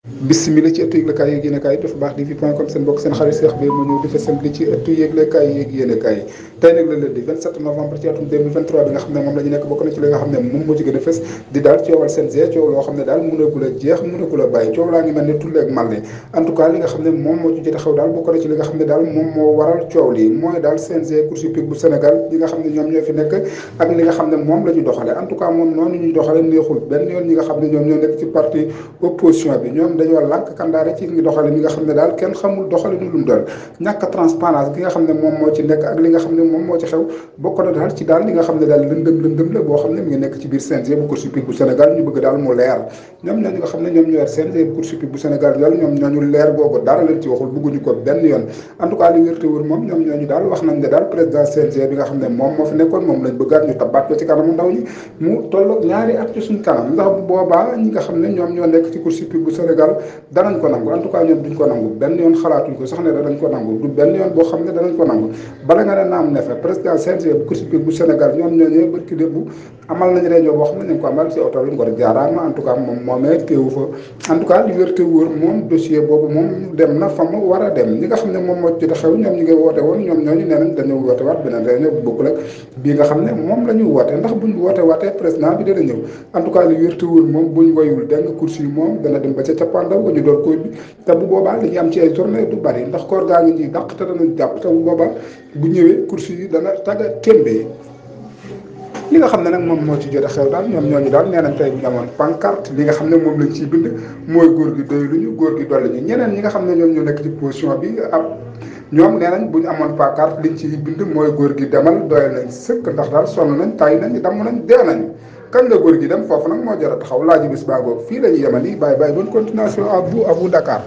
bismillah ci ëttu yëglekaay yeeg yéenekaay yi dafa baax di fi point com seen mbokk seen xarit Cheikh Beye moo ñëw di fesal li ci ëttu yëglekaay yeeg yéenekaay yi tey nag la lundi 27 novembre ci atum 2023 bi nga xam ne moom la ñu nekk bokk na ci li nga xam ne moom moo ci gën a fës di daal coowal CNG coow loo xam ne daal mënagul a jeex mënagul a bàyyi coow laa ngi mel ne tulleeg màlle en tout cas li nga xam ne moom moo ci jot a xew daal bokk na ci li nga xam ne daal moom moo waral coow lii mooy daal CNG course hippique bu Sénégal ñi nga xam ne ñoom ñoo fi nekk ak li nga xam ne moom la ñu doxale en tout cas moom noonu ñuy doxale neexul benn yoon ñi nga xam ne ñoom ñoo nekk ci parti opposition bi ñoom dañoo lànk kandaare ci ngi doxale li nga xam ne daal kenn xamul doxale nu lum doon ñàkk transparence gi nga xam ne moom moo ci nekk ak li nga xam ne moom moo ci xew bokk na daal ci daal li nga xam ne daal lëndëm la boo xam ne mi ngi nekk ci biir CNG bu course hippique bu Sénégal ñu bëgg daal mu leer ñoom ñooñu nga xam ne ñoom ñoo yor CNG bu course hippique bu Sénégal daal ñoom ñooñu leer googu dara leen ci waxul bëgguñu ko benn yoon en tout cas li wérte wër moom ñoom ñooñu daal wax nañ ne daal président CNG bi nga xam ne moom moo fi nekkoon moom lañ bëggaat ñu tabaat ko ci kanamu ndaw ñi mu tolloog ñaari at ci suñ kanam ndax bu boobaa ñi nga xam ne ñoom ñoo nekk ci course hippique bu Sénégal danañ ko nangu en tout cas ñoom duñ ko nangu benn yoon xalaatuñ ko sax ne danañ ko nangu du benn yoon boo xam ne danañ ko nangu bala nga ne naam ne fa président CNG bu course hippique bu Sénégal ñoom ñooñee bërki démb amal nañ réunion boo xam ne ñu ko amal ci hôtel Ngor Jaaraama en tout cas moom moomee teewu fa en tout cas li wér te wóor moom dossier boobu moom dem na fa mu war a dem ñi nga xam ne moom moo jot a xew ñoom ñi ngay woote woon ñoom ñooñu nee nañ dañoo woote waat beneen réunion bu bokkul ak bii nga xam ne moom la ñu woote ndax buñ woote waatee président bi dana ñëw en tout cas li wér te wóor moom buñ woyul deng course yi moom dana dem ba ca cappaandaw ba ñu door koy bi te bu boobaa li ñu am ci ay journée du bari ndax koor gaa ngi ñuy dàq te danañ jàpp te bu boobaa bu ñëwee course yi dana tagga témbee li nga xam ne nag moom moo ci jot a xew daal ñoom ñooñu daal nee nañ tey bu ñu amoon pancarte li nga xam ne moom lañ ciy bind mooy góor gi doy luñu góor gi dolli ñu ñeneen ñi nga xam ne ñoom ñoo nekk ci position bi ab ñoom nee nañ bu ñu amoon pancarte liñ ciy bind mooy góor gi demal doy nañ sëkk ndax daal sonn nañ tàyyi nañ damm nañ dee nañ kañ la góor gi dem foofu nag moo jar a taxaw laaj bis baa ngoog fii la ñuy yemani bàyyi bonne continuation à vous Dakar